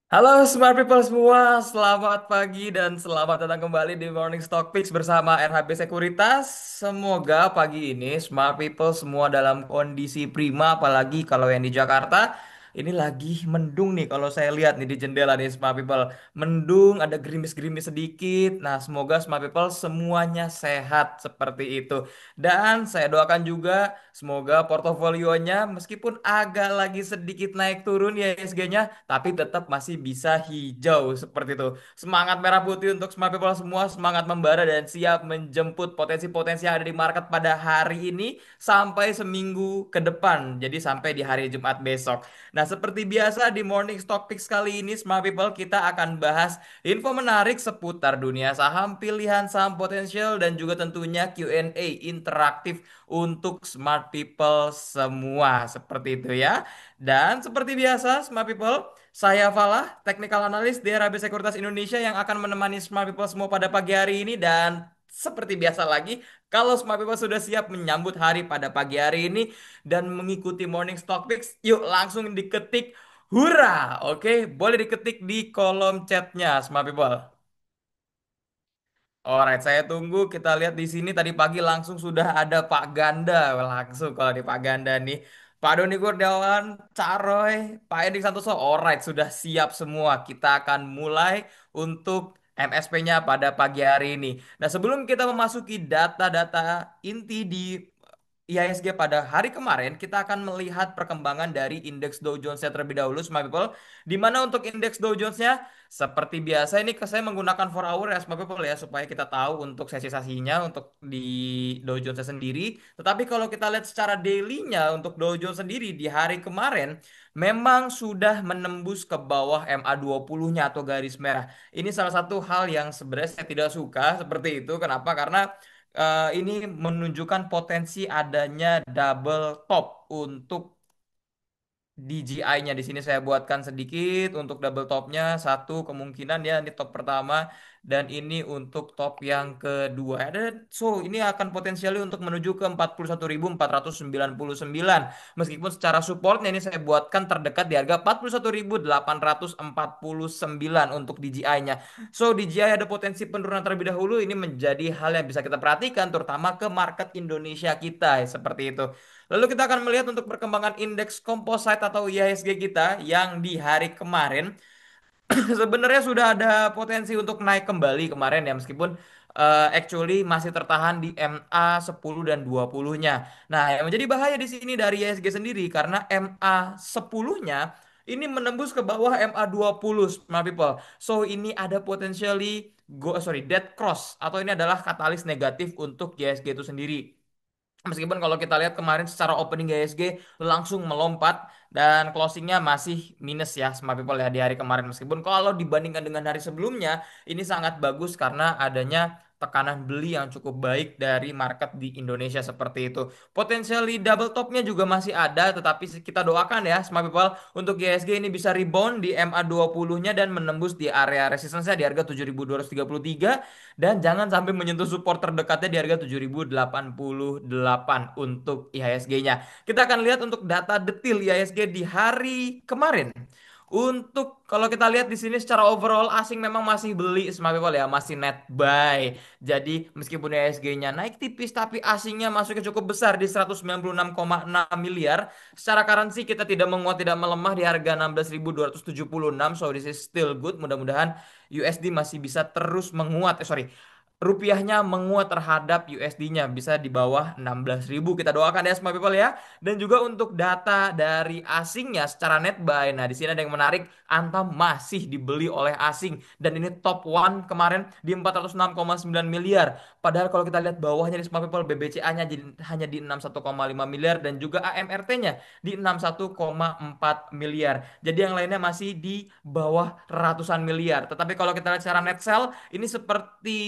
Halo Smart People semua, selamat pagi dan selamat datang kembali di Morning Stock Picks bersama RHB Sekuritas. Semoga pagi ini Smart People semua dalam kondisi prima, apalagi kalau yang di Jakarta. Ini lagi mendung nih kalau saya lihat nih di jendela nih Smart People. Mendung, ada gerimis-gerimis sedikit. Nah, semoga Smart People semuanya sehat seperti itu. Dan saya doakan juga semoga portofolionya meskipun agak lagi sedikit naik turun ya ISG-nya tapi tetap masih bisa hijau seperti itu. Semangat merah putih untuk smart people semua, semangat membara dan siap menjemput potensi-potensi yang ada di market pada hari ini sampai seminggu ke depan. Jadi sampai di hari Jumat besok. Nah, seperti biasa di Morning Stock Picks kali ini smart people kita akan bahas info menarik seputar dunia saham, pilihan saham potensial dan juga tentunya Q&A interaktif untuk smart people semua seperti itu ya. Dan seperti biasa, Smart People, saya Falah, Technical Analyst di RAB Sekuritas Indonesia yang akan menemani Smart People semua pada pagi hari ini. Dan seperti biasa lagi, kalau Smart People sudah siap menyambut hari pada pagi hari ini dan mengikuti Morning Stock Picks, yuk langsung diketik hurra. Oke, boleh diketik di kolom chatnya, Smart People. Alright, saya tunggu. Kita lihat di sini tadi pagi langsung sudah ada Pak Ganda. Langsung kalau di Pak Ganda nih. Pak Doni Kurniawan, Caroy, Pak Edik Santoso. Alright, sudah siap semua. Kita akan mulai untuk MSP-nya pada pagi hari ini. Nah, sebelum kita memasuki data-data inti di IHSG pada hari kemarin, kita akan melihat perkembangan dari indeks Dow Jones-nya terlebih dahulu, Smart People. Di mana untuk indeks Dow Jones-nya seperti biasa ini saya menggunakan 4 hour ya Smart People ya supaya kita tahu untuk sesi-sesinya untuk di Dow Jones sendiri. Tetapi kalau kita lihat secara daily-nya untuk Dow Jones sendiri di hari kemarin memang sudah menembus ke bawah MA20-nya atau garis merah. Ini salah satu hal yang sebenarnya saya tidak suka seperti itu. Kenapa? Karena ini menunjukkan potensi adanya double top untuk DJI-nya di sini saya buatkan sedikit untuk double topnya satu kemungkinan ya ini top pertama dan ini untuk top yang kedua. Dan so ini akan potensial untuk menuju ke 41.499 meskipun secara supportnya ini saya buatkan terdekat di harga 41.849 untuk DJI-nya. So DJI ada potensi penurunan terlebih dahulu ini menjadi hal yang bisa kita perhatikan terutama ke market Indonesia kita seperti itu. Lalu kita akan melihat untuk perkembangan indeks composite atau IHSG kita yang di hari kemarin sebenarnya sudah ada potensi untuk naik kembali kemarin ya meskipun actually masih tertahan di MA 10 dan 20-nya. Nah, yang menjadi bahaya di sini dari IHSG sendiri karena MA 10-nya ini menembus ke bawah MA 20 my people. So ini ada potentially dead cross atau ini adalah katalis negatif untuk IHSG itu sendiri. Meskipun kalau kita lihat kemarin secara opening IHSG langsung melompat dan closingnya masih minus ya Smart People ya di hari kemarin. Meskipun kalau dibandingkan dengan hari sebelumnya ini sangat bagus karena adanya tekanan beli yang cukup baik dari market di Indonesia seperti itu. Potensially double topnya juga masih ada tetapi kita doakan ya Smart People untuk IHSG ini bisa rebound di MA 20-nya dan menembus di area resistance-nya di harga 7.233 dan jangan sampai menyentuh support terdekatnya di harga 7.088 untuk IHSG-nya. Kita akan lihat untuk data detail IHSG di hari kemarin. Untuk kalau kita lihat di sini secara overall asing memang masih beli Smart People ya, masih net buy. Jadi meskipun IHSG-nya naik tipis tapi asingnya masuknya cukup besar di 196,6 miliar. Secara currency kita tidak menguat tidak melemah di harga 16.276. So this is still good. Mudah-mudahan USD masih bisa terus menguat. Rupiahnya menguat terhadap USD-nya bisa di bawah 16.000. Kita doakan ya semua people ya. Dan juga untuk data dari asingnya secara net buy. Nah, di sini ada yang menarik, Antam masih dibeli oleh asing dan ini top one kemarin di 406,9 miliar. Padahal kalau kita lihat bawahnya di semua people BBCA-nya hanya di 61,5 miliar dan juga AMRT-nya di 61,4 miliar. Jadi yang lainnya masih di bawah ratusan miliar. Tetapi kalau kita lihat secara net sell ini seperti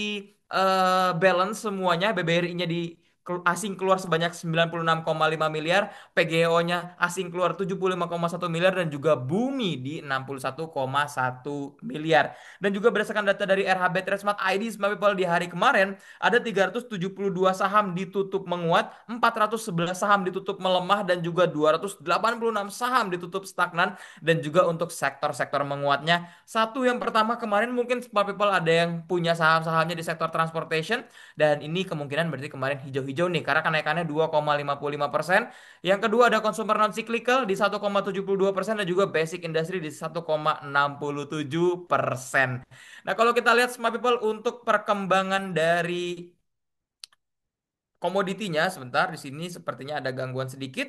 balance semuanya BBRI-nya di asing keluar sebanyak 96,5 miliar, PGO-nya asing keluar 75,1 miliar, dan juga bumi di 61,1 miliar. Dan juga berdasarkan data dari RHB Trade ID, Smart People, di hari kemarin ada 372 saham ditutup menguat, 411 saham ditutup melemah, dan juga 286 saham ditutup stagnan. Dan juga untuk sektor-sektor menguatnya, satu yang pertama kemarin mungkin Smart People ada yang punya saham-sahamnya di sektor transportation, dan ini kemungkinan berarti kemarin hijau-hijau nih karena kenaikannya 2,55%. Yang kedua ada consumer non cyclical di 1,72% dan juga basic industry di 1,67%. Nah, kalau kita lihat Smart People untuk perkembangan dari komoditinya, sebentar di sini sepertinya ada gangguan sedikit.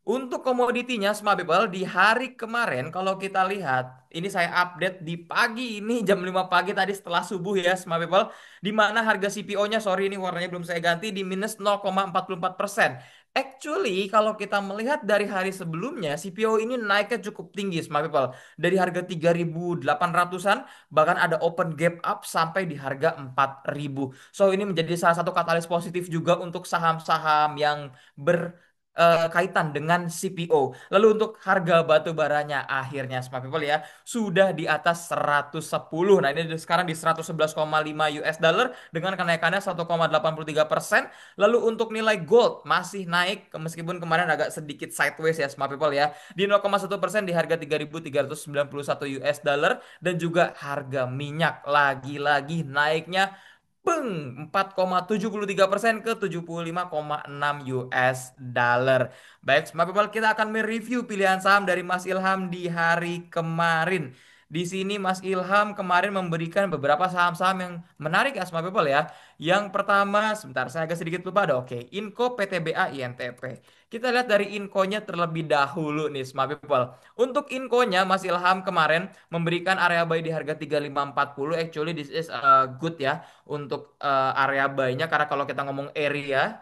Untuk komoditinya Smart People di hari kemarin kalau kita lihat, ini saya update di pagi ini jam 5 pagi tadi setelah subuh ya Smart People, di mana harga CPO-nya, sorry ini warnanya belum saya ganti, di minus 0,44%. Actually kalau kita melihat dari hari sebelumnya, CPO ini naiknya cukup tinggi Smart People. Dari harga 3.800-an bahkan ada open gap up sampai di harga 4.000. So ini menjadi salah satu katalis positif juga untuk saham-saham yang berkaitan dengan CPO. Lalu untuk harga batu baranya akhirnya Smart People ya sudah di atas 110. Nah, ini sekarang di 111,5 US dollar dengan kenaikannya 1,83%. Lalu untuk nilai gold masih naik meskipun kemarin agak sedikit sideways ya Smart People ya. Di 0,1% di harga 3.391 US dollar. Dan juga harga minyak lagi-lagi naiknya Beng, 4,73% ke 75,6 US dollar. Baik, Smart People, kita akan mereview pilihan saham dari Mas Ilham di hari kemarin. Di sini Mas Ilham kemarin memberikan beberapa saham-saham yang menarik ya Smart People ya. Yang pertama, sebentar saya agak sedikit lupa ada. Oke, Inco, PTBA, INTP. Kita lihat dari Inco-nya terlebih dahulu nih Smart People. Untuk Inco-nya Mas Ilham kemarin memberikan area buy di harga 3540. Actually this is good ya untuk area buy-nya, karena kalau kita ngomong area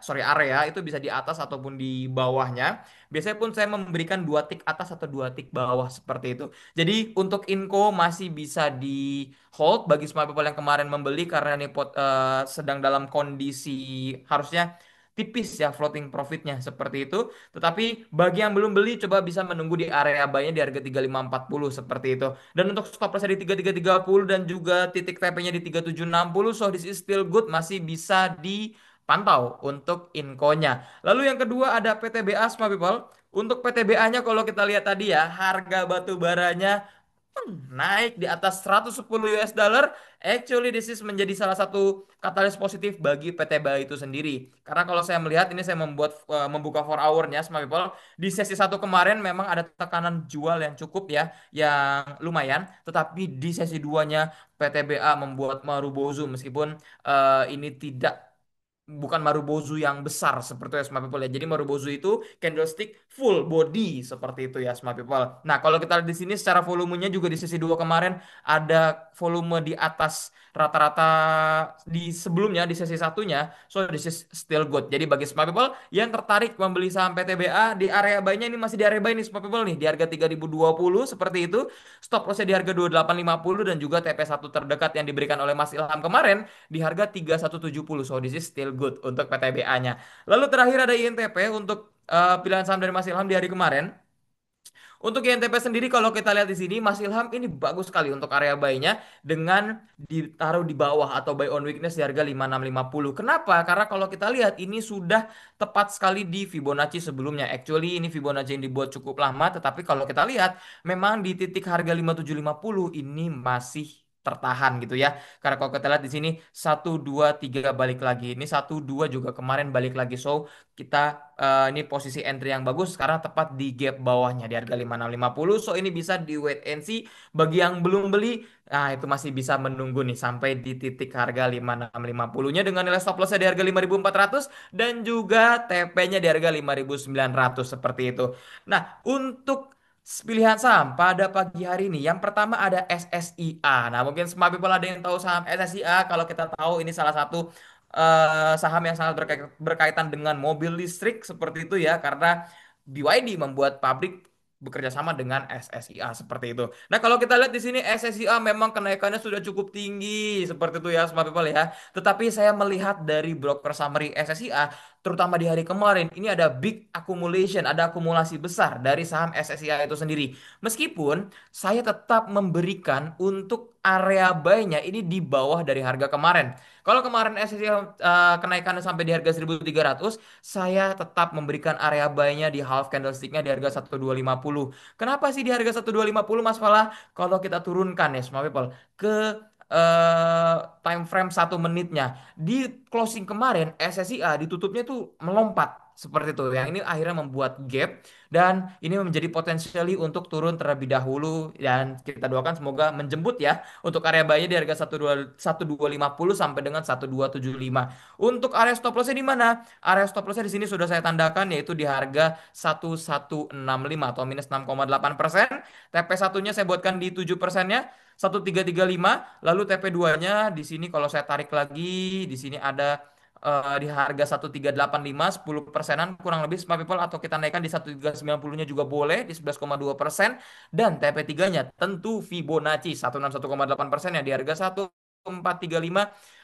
itu bisa di atas ataupun di bawahnya. Biasanya pun saya memberikan dua tick atas atau dua tick bawah seperti itu. Jadi untuk Inco masih bisa di hold bagi smart people yang kemarin membeli karena ini sedang dalam kondisi harusnya tipis ya floating profitnya seperti itu. Tetapi bagi yang belum beli coba bisa menunggu di area buy-nya di harga 3540 seperti itu. Dan untuk stop loss di 3330 dan juga titik TP-nya di 3760, so this is still good, masih bisa dipantau untuk inkonya. Lalu yang kedua ada PTBA Smart People. Untuk PTBA-nya kalau kita lihat tadi ya, harga batu baranya naik di atas 110 US dollar. Actually this is menjadi salah satu katalis positif bagi PTBA itu sendiri. Karena kalau saya melihat ini saya membuka 4 hour-nya Smart People. Di sesi satu kemarin memang ada tekanan jual yang cukup ya, yang lumayan. Tetapi di sesi duanya PTBA membuat Marubozu meskipun ini tidak bukan Marubozu yang besar seperti itu ya Smart People ya. Jadi Marubozu itu candlestick full body seperti itu ya Smart People. Nah, kalau kita lihat di sini secara volumenya juga di sesi 2 kemarin ada volume di atas rata-rata di sebelumnya di sesi satunya. So this is still good. Jadi bagi Smart People yang tertarik membeli saham PTBA di area buy-nya, ini masih di area buy nih Smart People nih di harga 3.020 seperti itu. Stop loss-nya di harga 2850 dan juga TP1 terdekat yang diberikan oleh Mas Ilham kemarin di harga 3170. So this is still good untuk PTBA-nya. Lalu terakhir ada INTP untuk pilihan saham dari Mas Ilham di hari kemarin. Untuk INTP sendiri kalau kita lihat di sini Mas Ilham ini bagus sekali untuk area buy-nya dengan ditaruh di bawah atau buy on weakness di harga 5650. Kenapa? Karena kalau kita lihat ini sudah tepat sekali di Fibonacci sebelumnya. Actually ini Fibonacci yang dibuat cukup lama, tetapi kalau kita lihat memang di titik harga 5750 ini masih tertahan gitu ya. Karena kalau kita lihat di sini 1 2 3 balik lagi. Ini 1 2 juga kemarin balik lagi. So kita ini posisi entry yang bagus karena tepat di gap bawahnya di harga 5650. So ini bisa di wait and see. Bagi yang belum beli, nah itu masih bisa menunggu nih sampai di titik harga 5650-nya dengan nilai stop loss-nya di harga 5400 dan juga TP-nya di harga 5900 seperti itu. Nah, untuk pilihan saham pada pagi hari ini, yang pertama ada SSIA. Nah, mungkin semua people ada yang tahu saham SSIA. Kalau kita tahu ini salah satu saham yang sangat berkaitan dengan mobil listrik seperti itu ya, karena BYD membuat pabrik bekerja sama dengan SSIA seperti itu. Nah, kalau kita lihat di sini SSIA memang kenaikannya sudah cukup tinggi seperti itu ya, semua people ya. Tetapi saya melihat dari broker summary SSIA terutama di hari kemarin, ini ada big accumulation, ada akumulasi besar dari saham SSIA itu sendiri. Meskipun saya tetap memberikan untuk area buy-nya ini di bawah dari harga kemarin. Kalau kemarin SSIA kenaikannya sampai di harga 1.300, saya tetap memberikan area buy-nya di half candlestick-nya di harga 1.250. Kenapa sih di harga 1.250, Mas Fala? Kalau kita turunkan ya, small people, ke time frame 1 menitnya di closing kemarin SSIA ditutupnya tuh melompat seperti itu. Yang ini akhirnya membuat gap dan ini menjadi potensiali untuk turun terlebih dahulu dan kita doakan semoga menjemput ya untuk area buy-nya di harga 1250 sampai dengan 1275. Untuk area stop loss-nya di mana? Area stop loss-nya di sini sudah saya tandakan yaitu di harga 1165 atau minus 6,8%. TP satunya saya buatkan di 7%-nya 1335. Lalu TP2-nya di sini kalau saya tarik lagi di sini ada di harga 1385 10 persenan kurang lebih smart people atau kita naikkan di 1390-nya juga boleh di 11,2% dan TP3-nya tentu Fibonacci 161,8% ya di harga 1435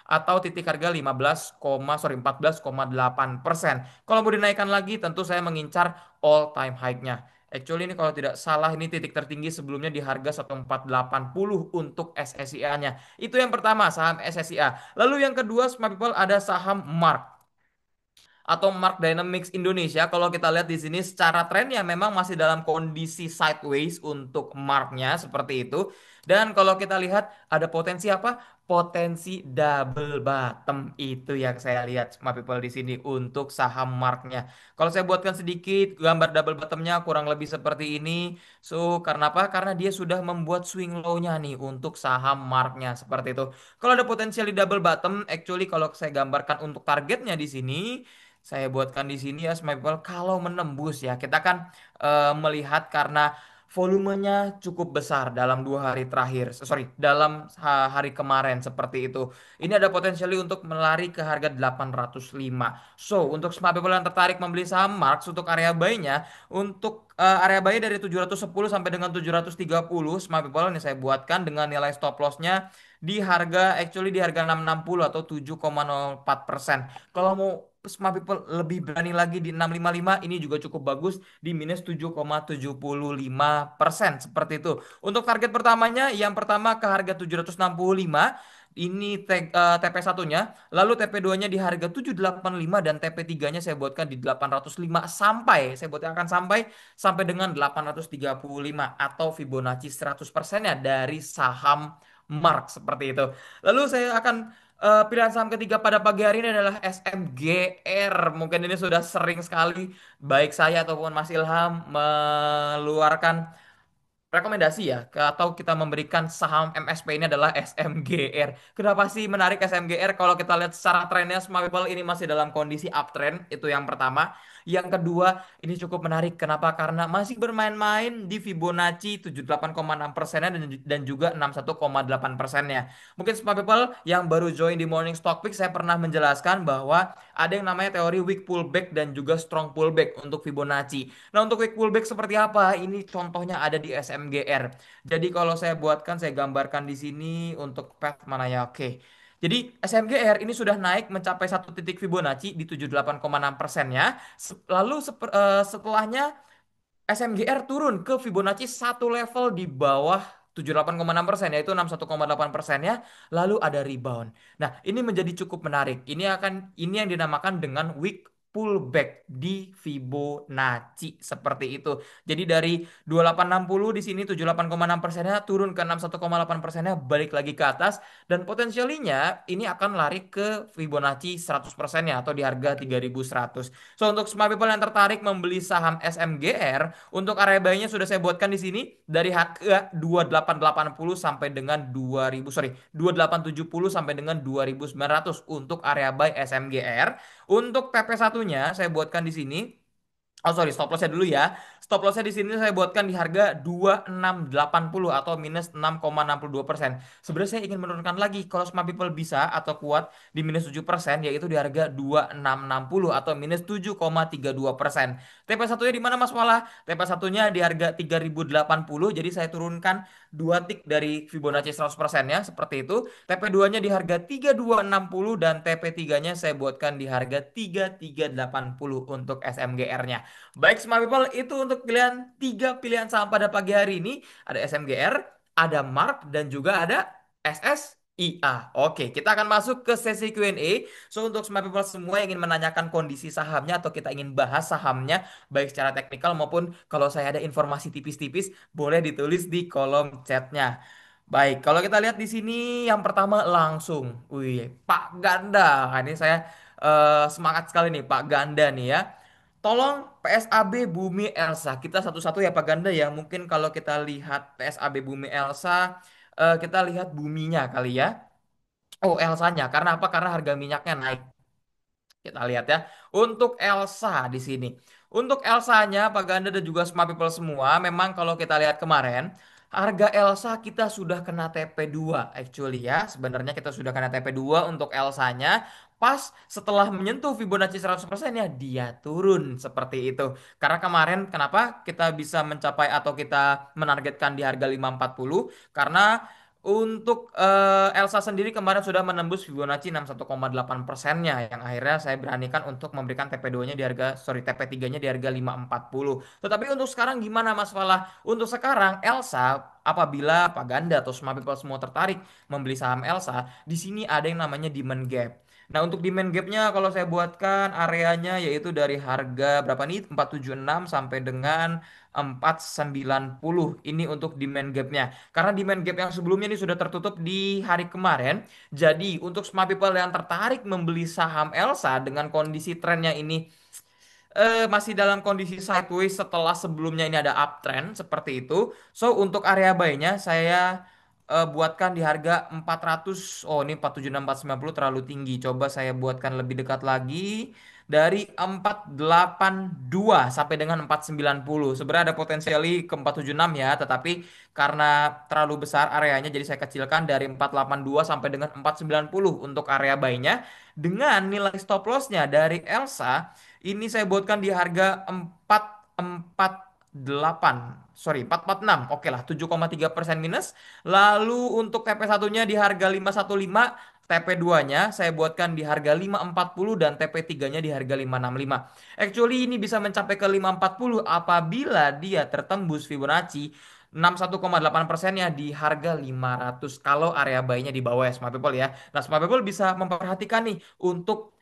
atau titik harga 14,8%. Kalau mau dinaikkan lagi tentu saya mengincar all time high-nya. Actually ini kalau tidak salah ini titik tertinggi sebelumnya di harga 1480 untuk SSIA-nya. Itu yang pertama saham SSIA. Lalu yang kedua smart people ada saham Mark atau Mark Dynamics Indonesia. Kalau kita lihat di sini secara trennya memang masih dalam kondisi sideways untuk marknya seperti itu. Dan kalau kita lihat ada potensi apa? Potensi double bottom itu yang saya lihat smart people di sini untuk saham marknya. Kalau saya buatkan sedikit gambar double bottomnya kurang lebih seperti ini. So karena apa? Karena dia sudah membuat swing low-nya nih untuk saham marknya seperti itu. Kalau ada potensial di double bottom, actually kalau saya gambarkan untuk targetnya di sini saya buatkan di sini ya Smart People kalau menembus ya kita kan melihat karena volumenya cukup besar dalam 2 hari terakhir sorry dalam hari kemarin seperti itu ini ada potensial untuk melari ke harga 805. So untuk Smart People yang tertarik membeli saham Marks untuk area buy-nya untuk area buy dari 710 sampai dengan 730 Smart People ini saya buatkan dengan nilai stop loss-nya di harga actually di harga 660 atau 7,04%. Kalau mau Smart People lebih berani lagi di 655 ini juga cukup bagus di minus 7,75% seperti itu. Untuk target pertamanya yang pertama ke harga 765 ini TP satunya, lalu TP2-nya di harga 785 dan TP3-nya saya buatkan di 805 sampai saya buatkan akan sampai dengan 835 atau Fibonacci 100% ya dari saham Mark seperti itu. Lalu saya akan pilihan saham ketiga pada pagi hari ini adalah SMGR. Mungkin ini sudah sering sekali baik saya ataupun Mas Ilham meluarkan rekomendasi ya atau kita memberikan saham MSP ini adalah SMGR. Kenapa sih menarik SMGR? Kalau kita lihat secara trennya Smart People ini masih dalam kondisi uptrend, itu yang pertama. Yang kedua, ini cukup menarik. Kenapa? Karena masih bermain-main di Fibonacci 78,6%-nya dan juga 61,8%-nya. Mungkin Smart People yang baru join di Morning Stock Pick, saya pernah menjelaskan bahwa ada yang namanya teori weak pullback dan juga strong pullback untuk Fibonacci. Nah, untuk weak pullback seperti apa? Ini contohnya ada di SMGR. Jadi kalau saya buatkan, saya gambarkan di sini untuk path mana ya? Oke. Jadi SMGR ini sudah naik mencapai satu titik Fibonacci di 78,6% ya. Lalu setelahnya SMGR turun ke Fibonacci satu level di bawah 78,6% yaitu 61,8%-nya lalu ada rebound. Nah, ini menjadi cukup menarik. Ini yang dinamakan dengan weak pullback di Fibonacci seperti itu. Jadi dari 2860 di sini 78,6%-nya turun ke 61,8%-nya balik lagi ke atas dan potensialnya ini akan lari ke Fibonacci 100%-nya atau di harga 3100. So untuk smart people yang tertarik membeli saham SMGR untuk area buy-nya sudah saya buatkan di sini dari harga 2880 sampai dengan 2000 sorry 2870 sampai dengan 2900 untuk area buy SMGR. Untuk TP satunya saya buatkan di sini Oh sorry, stop lossnya dulu ya. Stop lossnya di sini saya buatkan di harga 2680 atau minus 6,62%. Sebenarnya saya ingin menurunkan lagi kalau Smart People bisa atau kuat di minus 7%, yaitu di harga 2660 atau minus 7,32%. TP satunya di mana Mas Wala? TP satunya di harga 3080, jadi saya turunkan 2 tik dari Fibonacci 100% ya, seperti itu. TP 2-nya di harga 3260 dan TP 3-nya saya buatkan di harga 3380 untuk SMGR-nya. Baik, Smart People, itu untuk pilihan tiga pilihan saham pada pagi hari ini. Ada SMGR, ada Mark, dan juga ada SSIA. Oke, kita akan masuk ke sesi Q&A. So, untuk Smart People semua yang ingin menanyakan kondisi sahamnya atau kita ingin bahas sahamnya, baik secara teknikal maupun kalau saya ada informasi tipis-tipis, boleh ditulis di kolom chatnya. Baik, kalau kita lihat di sini yang pertama langsung, wih, Pak Ganda. Nah, ini saya semangat sekali nih Pak Ganda nih ya. Tolong PSAB Bumi Elsa. Kita satu-satu ya Pak Ganda ya. Mungkin kalau kita lihat PSAB Bumi Elsa, kita lihat buminya kali ya. Oh, Elsanya. Karena apa? Karena harga minyaknya naik. Kita lihat ya. Untuk Elsa di sini. Untuk Elsanya, Pak Ganda dan juga Smart People semua, memang kalau kita lihat kemarin, harga Elsa kita sudah kena TP2 actually ya. Sebenarnya kita sudah kena TP2 untuk Elsanya. Pas setelah menyentuh Fibonacci 100% ya dia turun seperti itu. Karena kemarin kenapa kita bisa mencapai atau kita menargetkan di harga 540? Karena untuk Elsa sendiri kemarin sudah menembus Fibonacci 61,8%-nya yang akhirnya saya beranikan untuk memberikan TP2-nya di harga TP3-nya di harga 540. Tetapi untuk sekarang gimana Mas Falah? Untuk sekarang Elsa apabila Pak Ganda atau Smart People semua tertarik membeli saham Elsa, di sini ada yang namanya demand gap. Nah, untuk demand gapnya kalau saya buatkan areanya yaitu dari harga berapa nih? 476 sampai dengan 490. Ini untuk demand gapnya. Karena demand gap yang sebelumnya ini sudah tertutup di hari kemarin. Jadi untuk smart people yang tertarik membeli saham Elsa dengan kondisi trennya ini masih dalam kondisi sideways setelah sebelumnya ini ada uptrend seperti itu. So untuk area buy-nya saya buatkan di harga 400. Oh ini 476 490 terlalu tinggi. Coba saya buatkan lebih dekat lagi dari 482 sampai dengan 490. Sebenarnya ada potensiali ke 476 ya, tetapi karena terlalu besar areanya jadi saya kecilkan dari 482 sampai dengan 490 untuk area buy-nya dengan nilai stop loss-nya dari Elsa ini saya buatkan di harga 448. Sorry, 446. Oke lah, 7,3% minus. Lalu untuk TP satunya di harga 515, TP 2-nya saya buatkan di harga 540 dan TP 3-nya di harga 565. Actually ini bisa mencapai ke 540 apabila dia tertembus Fibonacci 61,8%-nya di harga 500 kalau area buy-nya di bawah ya Smart People ya. Nah, Smart People bisa memperhatikan nih untuk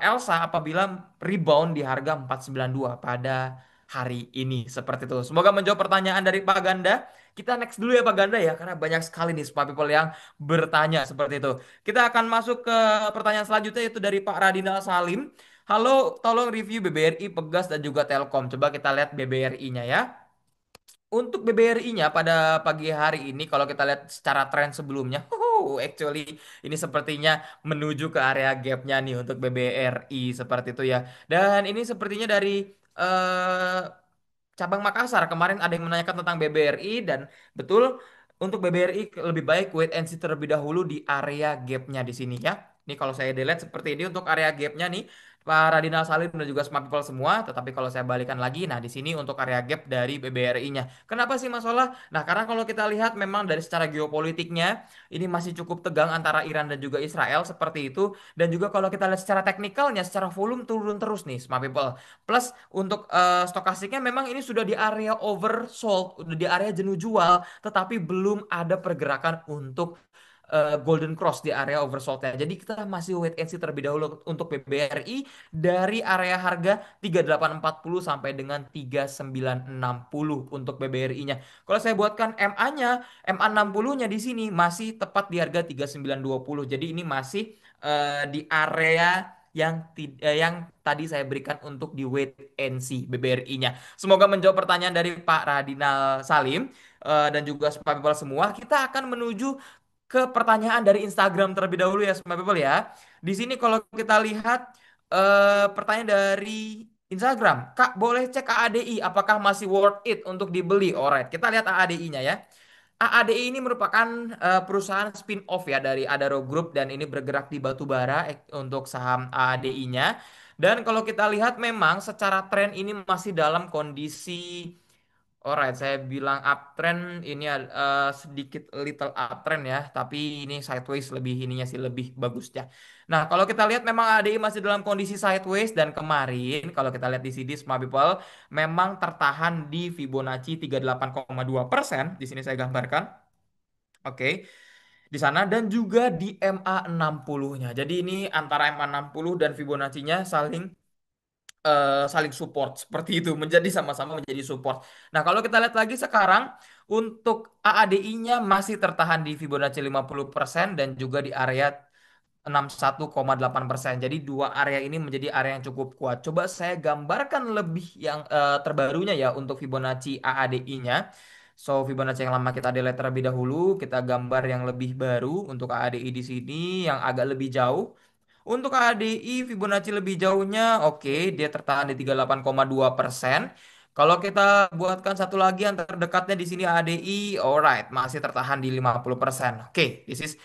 Elsa apabila rebound di harga 492 pada hari ini seperti itu. Semoga menjawab pertanyaan dari Pak Ganda. Kita next dulu ya Pak Ganda ya karena banyak sekali nih Smart People yang bertanya seperti itu. Kita akan masuk ke pertanyaan selanjutnya yaitu dari Pak Radinal Salim. Halo, tolong review BBRI, Pegas dan juga Telkom. Coba kita lihat BBRI-nya ya. Untuk BBRI-nya pada pagi hari ini kalau kita lihat secara tren sebelumnya, actually ini sepertinya menuju ke area gap-nya nih untuk BBRI seperti itu ya. Dan ini sepertinya dari eh, cabang Makassar kemarin ada yang menanyakan tentang BBRI dan betul untuk BBRI lebih baik wait and see terlebih dahulu di area gap-nya di sini ya. Ini kalau saya delete seperti ini untuk area gap-nya nih. Pak Radinal Salim dan juga Smart People semua, tetapi kalau saya balikan lagi, nah di sini untuk area gap dari BBRI-nya. Kenapa sih masalah? Nah, karena kalau kita lihat memang dari secara geopolitiknya ini masih cukup tegang antara Iran dan juga Israel seperti itu. Dan juga kalau kita lihat secara teknikalnya, secara volume turun terus nih, Smart People. Plus untuk stokastiknya memang ini sudah di area oversold, udah di area jenuh jual, tetapi belum ada pergerakan untuk Golden Cross di area oversold-nya. Jadi kita masih wait and see terlebih dahulu untuk BBRI dari area harga 3840 sampai dengan 3960 untuk BBRI-nya. Kalau saya buatkan MA-nya, MA 60-nya di sini masih tepat di harga 3920. Jadi ini masih di area yang tadi saya berikan untuk di wait and see BBRI-nya. Semoga menjawab pertanyaan dari Pak Radinal Salim dan juga Smart People semua. Kita akan menuju ke pertanyaan dari Instagram terlebih dahulu ya Smart People ya. Di sini kalau kita lihat pertanyaan dari Instagram. Kak, boleh cek AADI apakah masih worth it untuk dibeli? Alright, kita lihat AADI-nya ya. AADI ini merupakan perusahaan spin-off ya dari Adaro Group dan ini bergerak di batu bara untuk saham AADI-nya. Dan kalau kita lihat memang secara tren ini masih dalam kondisi. Alright, saya bilang uptrend ini sedikit little uptrend ya, tapi ini sideways lebih ininya sih lebih bagusnya. Nah, kalau kita lihat memang ADI masih dalam kondisi sideways dan kemarin kalau kita lihat di sini Smart People memang tertahan di Fibonacci 38,2%. Di sini saya gambarkan. Oke, di sana dan juga di MA60-nya. Jadi ini antara MA60 dan Fibonacci-nya saling support seperti itu menjadi sama-sama menjadi support. Nah, kalau kita lihat lagi sekarang untuk AADI-nya masih tertahan di Fibonacci 50% dan juga di area 61,8%. Jadi dua area ini menjadi area yang cukup kuat. Coba saya gambarkan lebih yang terbarunya ya untuk Fibonacci AADI-nya. So, Fibonacci yang lama kita delete terlebih dahulu, kita gambar yang lebih baru untuk AADI di sini yang agak lebih jauh. Untuk ADI Fibonacci lebih jauhnya, oke, dia tertahan di 38,2%. Kalau kita buatkan satu lagi yang terdekatnya di sini ADI, alright, masih tertahan di 50%. Oke, this is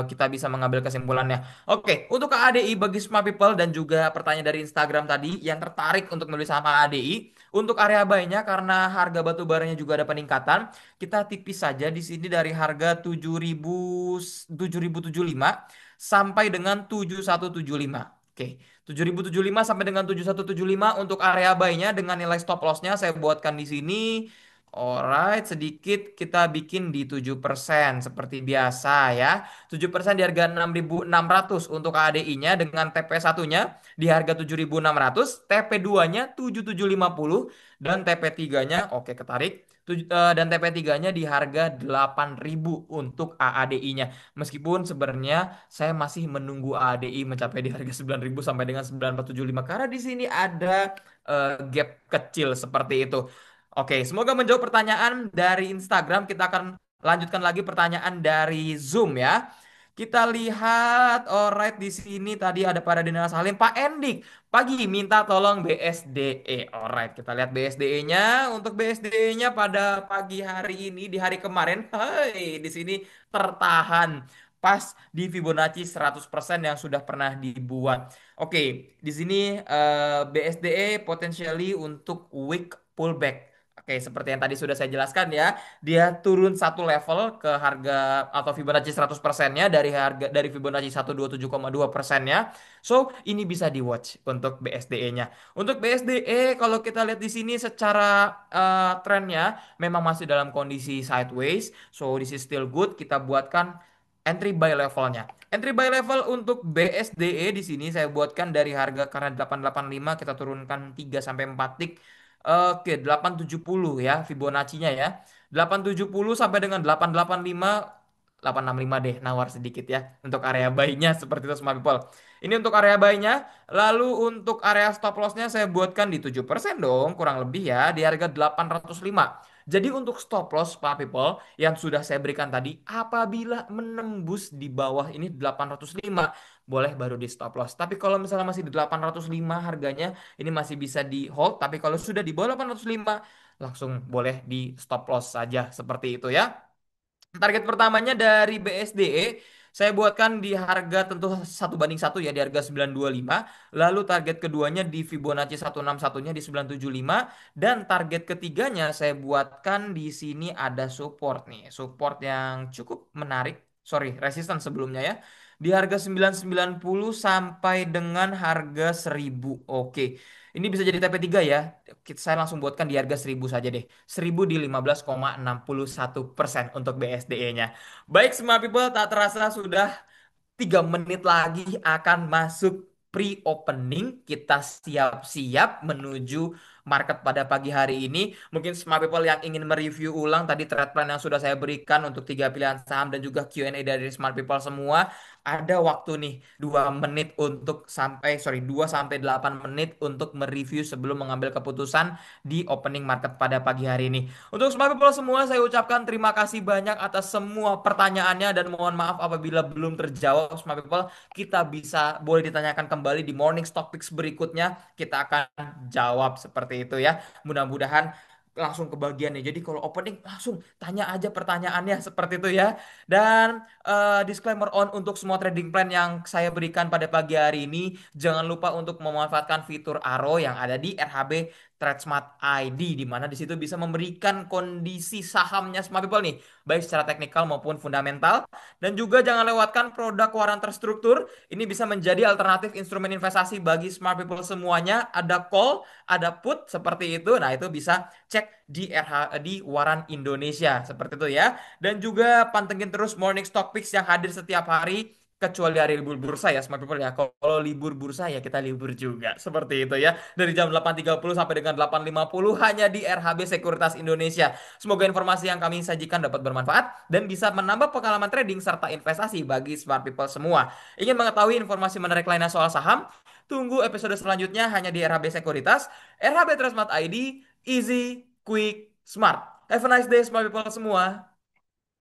kita bisa mengambil kesimpulannya. Oke, untuk ADI bagi smart people dan juga pertanyaan dari Instagram tadi yang tertarik untuk membeli saham ADI, untuk area buy-nya karena harga batu baranya juga ada peningkatan, kita tipis saja di sini dari harga 7.075 sampai dengan 7.175. Oke, 7.075 sampai dengan 7.175 untuk area buy-nya dengan nilai stop loss-nya saya buatkan di sini. Alright, sedikit kita bikin di 7% seperti biasa ya. 7% di harga 6.600 untuk ADI-nya dengan TP1-nya di harga 7.600, TP2-nya 7.750 dan TP3-nya oke ketarik. Dan TP3-nya di harga 8.000 untuk AADI-nya. Meskipun sebenarnya saya masih menunggu ADI mencapai di harga 9.000 sampai dengan 9.475 karena di sini ada gap kecil seperti itu. Oke, semoga menjawab pertanyaan dari Instagram. Kita akan lanjutkan lagi pertanyaan dari Zoom ya. Kita lihat, alright di sini tadi ada pada Dina Salim, Pak Endik pagi minta tolong BSDE. Alright, kita lihat BSDE-nya. Untuk BSDE-nya pada pagi hari ini di hari kemarin, hai, di sini tertahan pas di Fibonacci 100% yang sudah pernah dibuat. Oke, di sini BSDE potentially untuk weak pullback. Oke, seperti yang tadi sudah saya jelaskan ya, dia turun satu level ke harga atau Fibonacci 100%-nya dari harga dari Fibonacci 127,2%-nya. So, ini bisa di-watch untuk BSDE-nya. Untuk BSDE kalau kita lihat di sini secara trennya memang masih dalam kondisi sideways. So, this is still good. Kita buatkan entry buy levelnya. Entry buy level untuk BSDE di sini saya buatkan dari harga karena 885 kita turunkan 3 sampai 4 tik. Oke, 870 ya Fibonacci-nya ya. 870 sampai dengan 885 865 deh nawar sedikit ya untuk area buy-nya seperti itu smart people. Ini untuk area buy-nya, lalu untuk area stop loss-nya saya buatkan di 7% dong, kurang lebih ya di harga 805. Jadi untuk stop loss Pak People yang sudah saya berikan tadi apabila menembus di bawah ini 805 boleh baru di stop loss. Tapi kalau misalnya masih di 805 harganya ini masih bisa di hold, tapi kalau sudah di bawah 805 langsung boleh di stop loss saja seperti itu ya. Target pertamanya dari BSDE saya buatkan di harga tentu 1 banding 1 ya di harga 925. Lalu target keduanya di Fibonacci 161-nya di 975 dan target ketiganya saya buatkan di sini ada support nih. Support yang cukup menarik. Sorry, resistance sebelumnya ya. Di harga 990 sampai dengan harga 1000. Oke. Ini bisa jadi TP3 ya. Saya langsung buatkan di harga 1000 saja deh. 1000 di 15,61% untuk BSDE-nya. Baik semua people, tak terasa sudah 3 menit lagi akan masuk pre-opening. Kita siap-siap menuju market pada pagi hari ini. Mungkin smart people yang ingin mereview ulang tadi trade plan yang sudah saya berikan untuk tiga pilihan saham dan juga Q&A dari smart people semua, ada waktu nih 2 menit untuk sampai sorry 2 sampai 8 menit untuk mereview sebelum mengambil keputusan di opening market pada pagi hari ini. Untuk smart people semua, saya ucapkan terima kasih banyak atas semua pertanyaannya dan mohon maaf apabila belum terjawab smart people. Kita bisa boleh ditanyakan kembali di morning stock picks berikutnya. Kita akan jawab seperti itu ya. Mudah-mudahan langsung ke bagian nih. Jadi kalau opening langsung tanya aja pertanyaannya seperti itu ya. Dan disclaimer on untuk semua trading plan yang saya berikan pada pagi hari ini, jangan lupa untuk memanfaatkan fitur Arrow yang ada di RHB TradeSmart ID, di mana di situ bisa memberikan kondisi sahamnya Smart People nih, baik secara teknikal maupun fundamental. Dan juga jangan lewatkan produk waran terstruktur. Ini bisa menjadi alternatif instrumen investasi bagi Smart People semuanya. Ada call, ada put seperti itu. Nah, itu bisa cek di di Waran Indonesia seperti itu ya. Dan juga pantengin terus Morning Stock Picks yang hadir setiap hari kecuali hari libur bursa ya Smart People ya. Kalau libur bursa ya kita libur juga. Seperti itu ya. Dari jam 8.30 sampai dengan 8.50 hanya di RHB Sekuritas Indonesia. Semoga informasi yang kami sajikan dapat bermanfaat dan bisa menambah pengalaman trading serta investasi bagi Smart People semua. Ingin mengetahui informasi menarik lainnya soal saham? Tunggu episode selanjutnya hanya di RHB Sekuritas, RHB Trust ID, Easy, Quick, Smart. Have a nice day, Smart People semua.